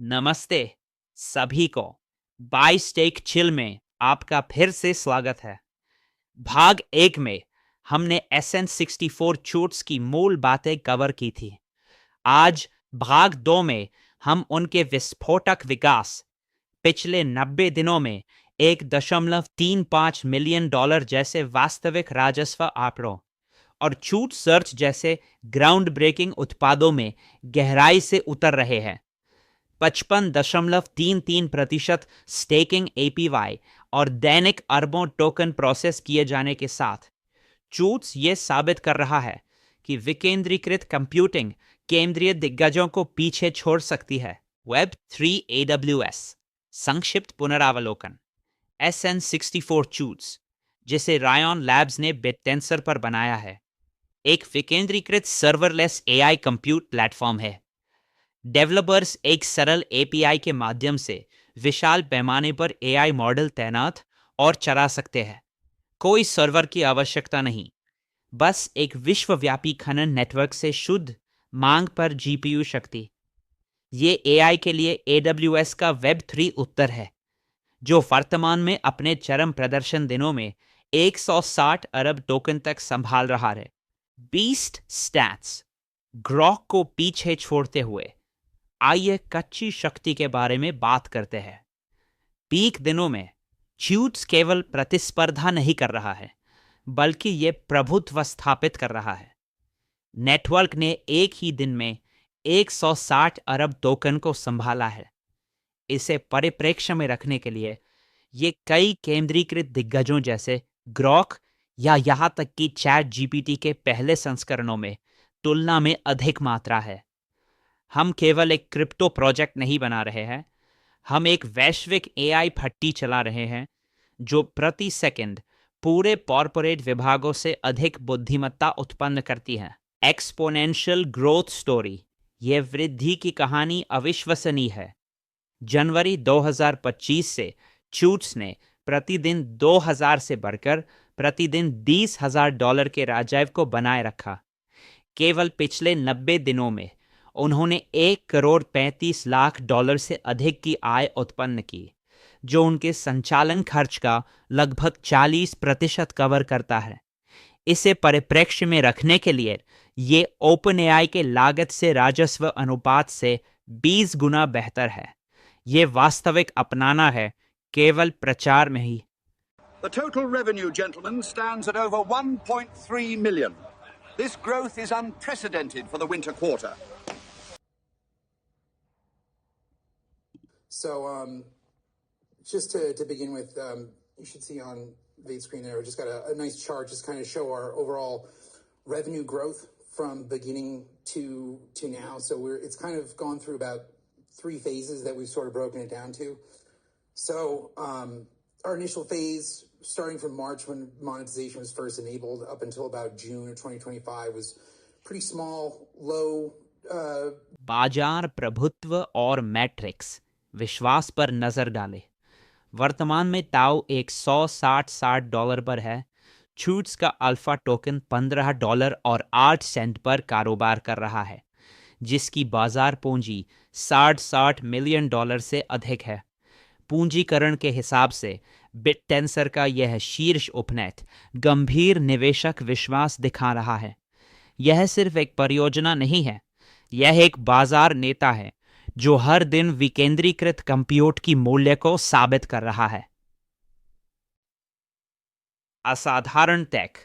नमस्ते सभी को। बाय स्टेक चिल में आपका फिर से स्वागत है। भाग एक में हमने SN64 चूट्स की मूल बातें कवर की थी। आज भाग दो में हम उनके विस्फोटक विकास, पिछले 90 दिनों में 1.35 मिलियन डॉलर जैसे वास्तविक राजस्व आंकड़ों और चूट सर्च जैसे ग्राउंड ब्रेकिंग उत्पादों में गहराई से उतर रहे हैं। 55.33% स्टेकिंग APY और दैनिक अरबों टोकन प्रोसेस किए जाने के साथ चूट्स ये साबित कर रहा है कि विकेंद्रीकृत कंप्यूटिंग केंद्रीय दिग्गजों को पीछे छोड़ सकती है। Web3 AWS संक्षिप्त पुनरावलोकन। SN64 चूट्स, जिसे रायन लैब्स ने बिटटेंसर पर बनाया है, एक विकेंद्रीकृत सर्वरलेस AI कंप्यूट प्लेटफॉर्म है। डेवलपर्स एक सरल API के माध्यम से विशाल पैमाने पर AI मॉडल तैनात और चला सकते हैं। कोई सर्वर की आवश्यकता नहीं, बस एक विश्वव्यापी खनन नेटवर्क से शुद्ध मांग पर GPU शक्ति। ये AI के लिए AWS का Web3 उत्तर है, जो वर्तमान में अपने चरम प्रदर्शन दिनों में 160 अरब टोकन तक संभाल रहा है। Beast stats. ग्रॉक को पीछे छोड़ते हुए आइए कच्ची शक्ति के बारे में बात करते हैं। पीक दिनों में चूट्स केवल प्रतिस्पर्धा नहीं कर रहा है, बल्कि यह प्रभुत्व स्थापित कर रहा है। नेटवर्क ने एक ही दिन में 160 अरब टोकन को संभाला है। इसे परिप्रेक्ष्य में रखने के लिए ये कई केंद्रीकृत दिग्गजों जैसे ग्रॉक या यहां तक कि चैट GPT के पहले संस्करणों में तुलना में अधिक मात्रा है। हम केवल एक क्रिप्टो प्रोजेक्ट नहीं बना रहे हैं, हम एक वैश्विक AI भट्टी चला रहे हैं जो प्रति सेकंड पूरे कॉर्पोरेट विभागों से अधिक बुद्धिमत्ता उत्पन्न करती है। Exponential growth story. यह वृद्धि की कहानी अविश्वसनीय है। जनवरी 2025 से चूट्स ने प्रतिदिन 2000 से बढ़कर प्रतिदिन $20,000 के राजस्व को बनाए रखा। केवल पिछले 90 दिनों में उन्होंने $1.35 करोड़ से अधिक की आय उत्पन्न की, जो उनके संचालन खर्च का लगभग 40% कवर करता है। इसे परिप्रेक्ष्य में रखने के लिए ये OpenAI के लागत से राजस्व अनुपात से 20 गुना बेहतर है। ये वास्तविक अपनाना है, केवल प्रचार में ही। The total revenue, gentlemen, stands at over 1.3 million. This growth is unprecedented for the winter quarter. So, just to begin with, you should see on the screen there, we just got a nice chart, just kind of show our overall revenue growth from beginning to now. So it's kind of gone through about 3 phases that we've sort of broken it down to. So, our initial phase, starting from March when monetization was first enabled up until about June of 2025, was pretty small, low. बाजार प्रभुत्व और matrix विश्वास पर नजर डाले। वर्तमान में ताऊ $160 पर है। चूट्स का अल्फा टोकन $15 और 8 सेंट पर कारोबार कर रहा है, जिसकी बाजार पूंजी $60 मिलियन से अधिक है। पूंजीकरण के हिसाब से बिटटेंसर का यह शीर्ष उपनेट गंभीर निवेशक विश्वास दिखा रहा है। यह सिर्फ एक परियोजना नहीं है, यह एक बाजार नेता है जो हर दिन विकेंद्रीकृत कंप्यूट की मूल्य को साबित कर रहा है। असाधारण टेक।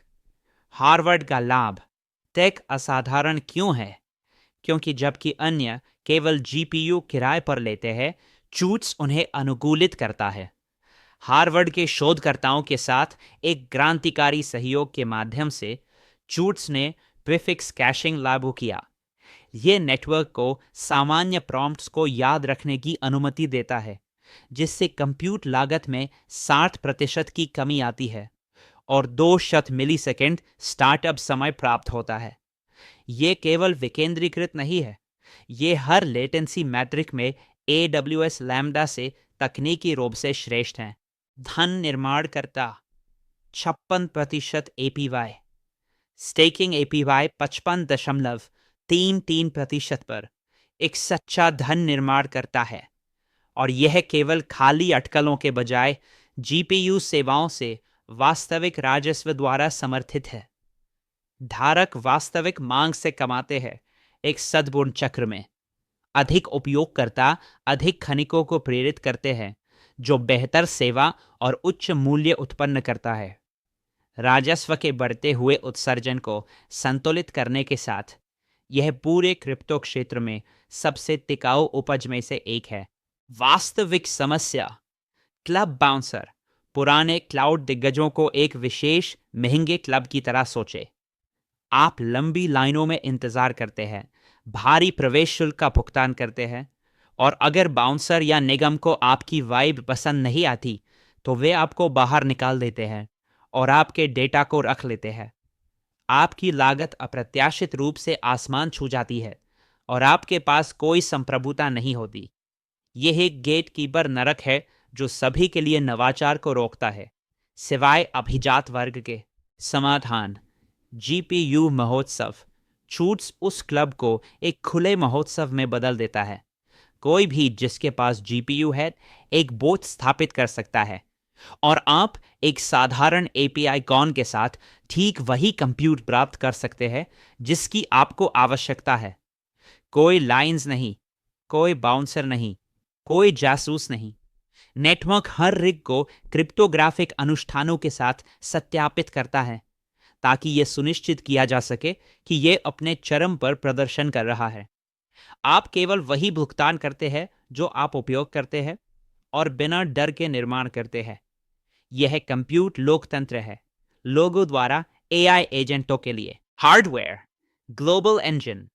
हार्वर्ड का लाभ। टेक असाधारण क्यों है? क्योंकि जबकि अन्य केवल GPU किराए पर लेते हैं, चूट्स उन्हें अनुकूलित करता है। हार्वर्ड के शोधकर्ताओं के साथ एक क्रांतिकारी सहयोग के माध्यम से चूट्स ने प्रीफिक्स कैशिंग लागू किया। यह नेटवर्क को सामान्य प्रॉम्प्ट्स को याद रखने की अनुमति देता है, जिससे कंप्यूट लागत में 60% की कमी आती है और 200 मिलीसेकंड स्टार्टअप समय प्राप्त होता है। यह केवल विकेंद्रीकृत नहीं है, यह हर लेटेंसी मैट्रिक में AWS लैम्बडा से तकनीकी रूप से श्रेष्ठ है। धन निर्माणकर्ता 56% APY। स्टेकिंग APY 55.33% पर एक सच्चा धन निर्माण करता है, और यह केवल खाली अटकलों के बजाय जीपीयू सेवाओं से वास्तविक राजस्व द्वारा समर्थित है। धारक वास्तविक मांग से कमाते हैं, एक सद्गुण चक्र में। अधिक उपयोगकर्ता अधिक खनिकों को प्रेरित करते हैं, जो बेहतर सेवा और उच्च मूल्य उत्पन्न करता है। राजस्व के बढ़ते हुए उत्सर्जन को संतुलित करने के साथ यह पूरे क्रिप्टो क्षेत्र में सबसे टिकाऊ उपज में से एक है। वास्तविक समस्या, क्लब बाउंसर पुराने क्लाउड दिग्गजों को एक विशेष महंगे क्लब की तरह सोचे। आप लंबी लाइनों में इंतजार करते हैं, भारी प्रवेश शुल्क का भुगतान करते हैं, और अगर बाउंसर या निगम को आपकी वाइब पसंद नहीं आती तो वे आपको बाहर निकाल देते हैं और आपके डेटा को रख लेते हैं। आपकी लागत अप्रत्याशित रूप से आसमान छू जाती है और आपके पास कोई संप्रभुता नहीं होती। यह एक गेटकीपर नरक है जो सभी के लिए नवाचार को रोकता है, सिवाय अभिजात वर्ग के। समाधान, जीपीयू महोत्सव छूट्स उस क्लब को एक खुले महोत्सव में बदल देता है। कोई भी जिसके पास जीपीयू है एक बोझ स्थापित कर सकता है, और आप एक साधारण एपीआई कॉन के साथ ठीक वही कंप्यूट प्राप्त कर सकते हैं जिसकी आपको आवश्यकता है। कोई लाइंस नहीं, कोई बाउंसर नहीं, कोई जासूस नहीं। नेटवर्क हर रिग को क्रिप्टोग्राफिक अनुष्ठानों के साथ सत्यापित करता है ताकि यह सुनिश्चित किया जा सके कि यह अपने चरम पर प्रदर्शन कर रहा है। आप केवल वही भुगतान करते हैं जो आप उपयोग करते हैं और बिना डर के निर्माण करते हैं। यह कंप्यूट लोकतंत्र है, लोगों द्वारा एआई एजेंटों के लिए। हार्डवेयर, ग्लोबल इंजन,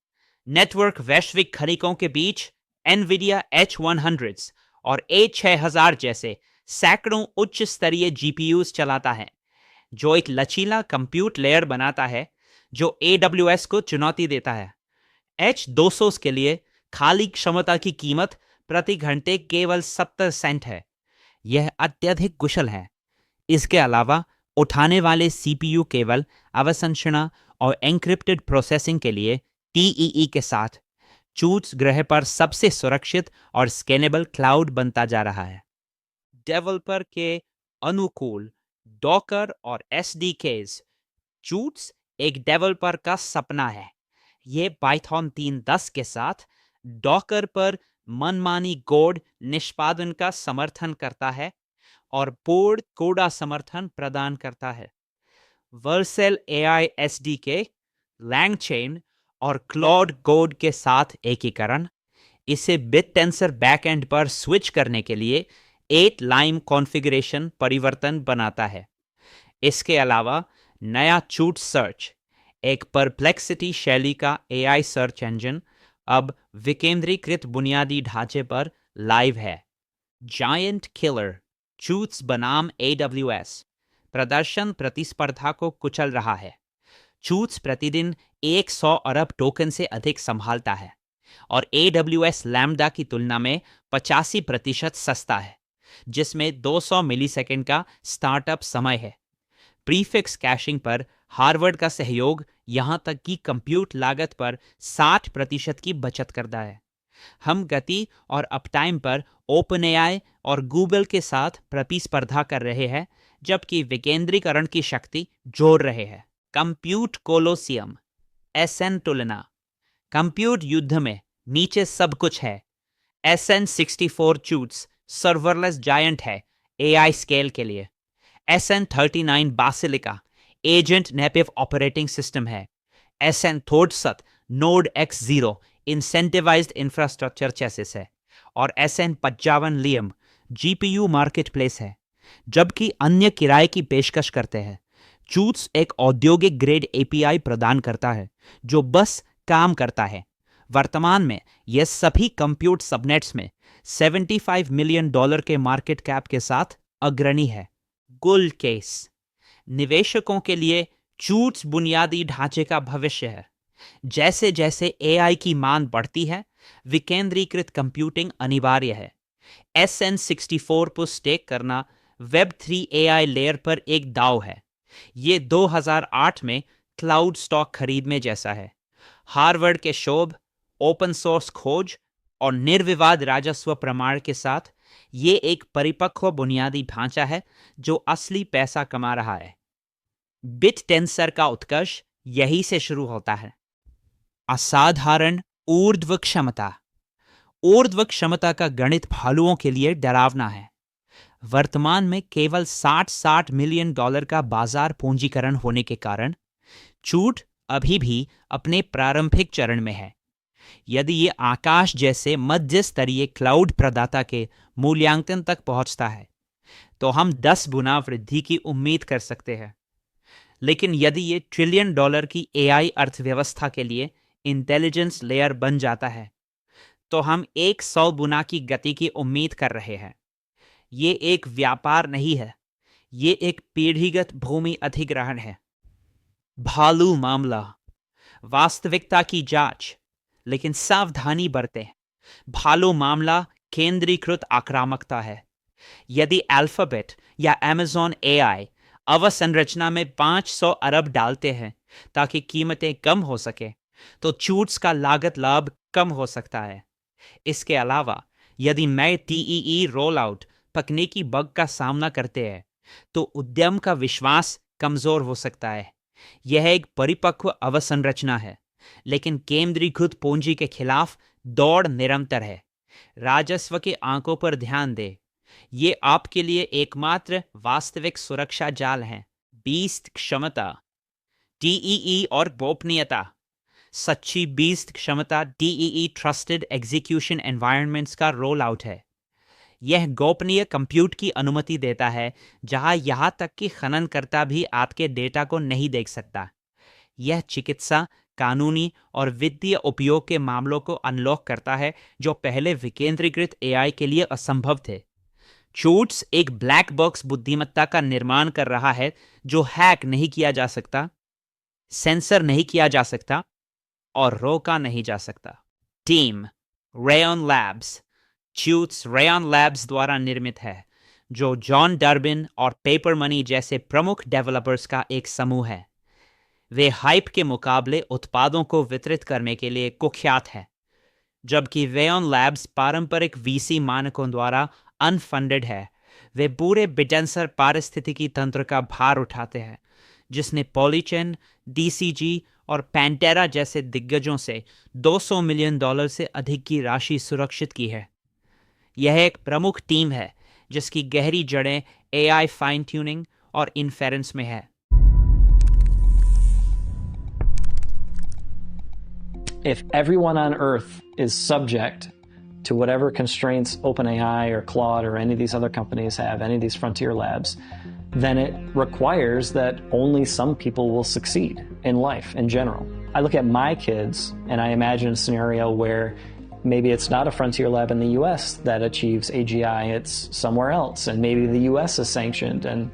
नेटवर्क वैश्विक खनिकों के बीच एनवीडिया H100s और A6000 जैसे सैकड़ों उच्च स्तरीय जीपीयूज चलाता है, जो एक लचीला कंप्यूट लेयर बनाता है जो AWS को चुनौती देता है। H200 के लिए खाली क्षमता की कीमत प्रति घंटे केवल 70 सेंट है। यह अत्यधिक कुशल है। इसके अलावा उठाने वाले सीपीयू केवल अवसंरचना और एन्क्रिप्टेड प्रोसेसिंग के लिए TEE के साथ चूट्स ग्रह पर सबसे सुरक्षित और स्केलेबल क्लाउड बनता जा रहा है। डेवलपर के अनुकूल डॉकर और SDKs। चूट्स एक डेवलपर का सपना है। ये पाइथन 3.10 के साथ डॉकर पर मनमानी कोड निष्पादन का समर्थन करता है और पोड कोडा समर्थन प्रदान करता है। वर्सेल AI SDK, लैंगचेन और क्लॉड कोड के साथ एकीकरण इसे बिटटेंसर बैकएंड पर स्विच करने के लिए 8 लाइन कॉन्फ़िगरेशन परिवर्तन बनाता है। इसके अलावा नया चूट सर्च, एक परप्लेक्सिटी शैली का AI सर्च इंजन, अब विकेंद्रीकृत बुनियादी ढांचे पर लाइव है। जायंट किलर चूट्स बनाम AWS प्रदर्शन प्रतिस्पर्धा को कुचल रहा है। चूट्स प्रतिदिन 100 अरब टोकन से अधिक संभालता है और AWS लैम्बडा की तुलना में 85% सस्ता है, जिसमें 200 मिलीसेकंड का स्टार्टअप समय है। प्रीफिक्स कैशिंग पर हार्वर्ड का सहयोग यहां तक कि कंप्यूट लागत पर 60% की बचत करता है। हम गति और अपटाइम पर OpenAI और गूगल के साथ प्रतिस्पर्धा कर रहे हैं, जबकि विकेंद्रीकरण की शक्ति जोड़ रहे हैं। कंप्यूट कोलोसियम, SN तुलना। कंप्यूट युद्ध में नीचे सब कुछ है। SN64 चूट्स सर्वरलेस जायंट है AI स्केल के लिए। SN39 basilica agent native operating system है। SN67 node X0 incentivised infrastructure chassis है और SN55 लियम GPU मार्केटप्लेस है, जबकि अन्य किराए की पेशकश करते हैं। चूट्स एक औद्योगिक ग्रेड API प्रदान करता है जो बस काम करता है। वर्तमान में यह सभी कंप्यूट सबनेट्स में $75 मिलियन के मार्केट कैप के साथ अग्रणी है। गुल केस, निवेशकों के लिए चूट्स बुनियादी ढांचे का भविष्य है। जैसे जैसे AI की मांग बढ़ती है, विकेंद्रीकृत कंप्यूटिंग अनिवार्य है। SN64 पर स्टेक करना Web3 AI लेयर पर एक दाव है। ये 2008 में क्लाउड स्टॉक खरीदने जैसा है। हार्वर्ड के शोभ ओपन सोर्स खोज और निर्विवाद राजस्व प्रमाण के साथ ये एक परिपक्व बुनियादी ढांचा है जो असली पैसा कमा रहा है। बिटटेंसर का उत्कर्ष यही से शुरू होता है। असाधारण ऊर्ध्व क्षमता। ऊर्ध्व क्षमता का गणित भालुओं के लिए डरावना है। वर्तमान में केवल 60 मिलियन डॉलर का बाजार पूंजीकरण होने के कारण छूट अभी भी अपने प्रारंभिक चरण में है। यदि ये आकाश जैसे मध्य स्तरीय क्लाउड प्रदाता के मूल्यांकन तक पहुंचता है तो हम 10 गुना वृद्धि की उम्मीद कर सकते हैं। लेकिन यदि ये ट्रिलियन डॉलर की एआई अर्थव्यवस्था के लिए इंटेलिजेंस लेयर बन जाता है तो हम 100 गुना की गति की उम्मीद कर रहे हैं। ये एक व्यापार नहीं है, ये एक पीढ़ीगत भूमि अधिग्रहण है। भालू मामला। वास्तविकता की जांच, लेकिन सावधानी बरतें। भालू मामला केंद्रीकृत आक्रामकता है। यदि अल्फाबेट या अमेज़न एआई अवसंरचना में 500 अरब डालते हैं ताकि कीमतें कम हो सके तो छूट्स का लागत लाभ कम हो सकता है। इसके अलावा यदि नए टीईई रोल आउट तकनीकी बग का सामना करते हैं तो उद्यम का विश्वास कमजोर हो सकता है। यह एक परिपक्व अवसंरचना है, लेकिन केंद्रीकृत पूंजी के खिलाफ दौड़ निरंतर है। राजस्व के आंकों पर ध्यान दें। ये आपके लिए एकमात्र वास्तविक सुरक्षा जाल हैं। 20 क्षमता, टीईई और गोपनीयता। सच्ची 20 क्षमता टीईई ट्रस्टेड एग्जीक्यूशन एनवायरनमेंट्स का रोल आउट है। यह गोपनीय कंप्यूट की अनुमति देता है जहां यहां तक कि खननकर्ता भी आपके डेटा को नहीं देख सकता। यह चिकित्सा, कानूनी और वित्तीय उपयोग के मामलों को अनलॉक करता है जो पहले विकेंद्रीकृत एआई के लिए असंभव थे। छूट्स एक ब्लैक बॉक्स बुद्धिमत्ता का निर्माण कर रहा है जो हैक नहीं किया जा सकता, सेंसर नहीं किया जा सकता और रोका नहीं जा सकता। Team Rayon Labs. Chutes Rayon Labs द्वारा निर्मित है, जो जॉन डर्बिन और पेपर मनी जैसे प्रमुख डेवलपर्स का एक समूह है। वे हाइप के मुकाबले उत्पादों को वितरित करने के लिए कुख्यात है, जबकि रेयन लैब्स पारंपरिक वीसी मानकों द्वारा अनफंडेड है। वे पूरे बिटेंसर पारिस्थितिकी तंत्र का भार उठाते हैं, जिसने पॉलीचेन, डीसीजी और पैंटेरा जैसे दिग्गजों से $200 मिलियन से अधिक की राशि सुरक्षित की है। यह एक प्रमुख टीम है जिसकी गहरी जड़ें एआई फाइन ट्यूनिंग और इन्फेरेंस में है। If everyone on Earth is subject to whatever constraints OpenAI or Claude or any of these other companies have, any of these frontier labs, then it requires that only some people will succeed in life in general. I look at my kids and I imagine a scenario where maybe it's not a frontier lab in the US that achieves AGI, it's somewhere else, and maybe the US is sanctioned. And,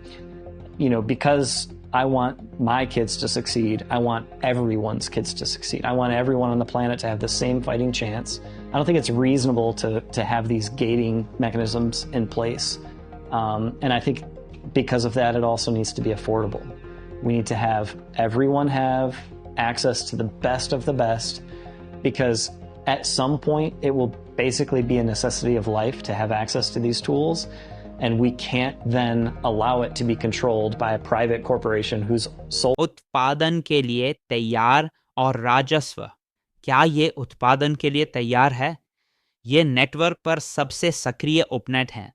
because I want my kids to succeed, I want everyone's kids to succeed. I want everyone on the planet to have the same fighting chance. I don't think it's reasonable to have these gating mechanisms in place. And I think because of that, it also needs to be affordable. We need to have everyone have access to the best of the best, because at some point it will basically be a necessity of life to have access to these tools, and we can't then allow it to be controlled by a private corporation whose sole उत्पादन के लिए तैयार और राजस्व। क्या ये उत्पादन के लिए तैयार है? ये नेटवर्क पर सबसे सक्रिय उपनेट हैं।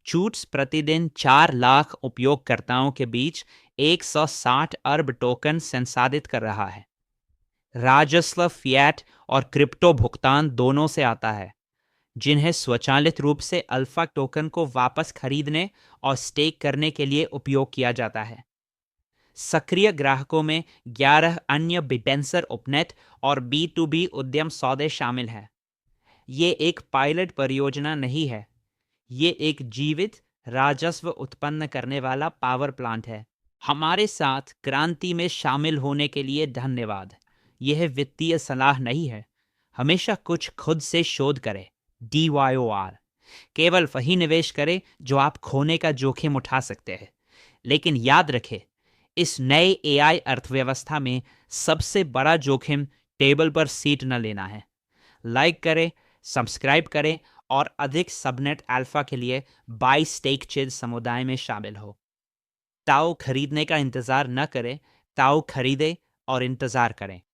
छूट्स प्रतिदिन 4 लाख उपयोगकर्ताओं के बीच 160 अरब टोकन संसाधित कर रहा है। राजस्व फिएट और क्रिप्टो भुगतान दोनों से आता है, जिन्हें स्वचालित रूप से अल्फा टोकन को वापस खरीदने और स्टेक करने के लिए उपयोग किया जाता है। सक्रिय ग्राहकों में 11 अन्य बिटेंसर उपनेट और B2B उद्यम सौदे शामिल हैं। ये एक पायलट परियोजना नहीं है, ये एक जीवित राजस्व उत्पन्न करने वाला पावर प्लांट है। हमारे साथ क्रांति में शामिल होने के लिए धन्यवाद। यह वित्तीय सलाह नहीं है। हमेशा कुछ खुद से शोध करें। DYOR। केवल वही निवेश करें जो आप खोने का जोखिम उठा सकते हैं। लेकिन याद रखें, इस नए AI अर्थव्यवस्था में सबसे बड़ा जोखिम टेबल पर सीट न लेना है। लाइक करें, सब्सक्राइब करें और अधिक सबनेट अल्फा के लिए बाय स्टेक चिल समुदाय में शामिल हो। ताओ खरीदने का इंतज़ार न करें, ताओ खरीदें और इंतज़ार करें।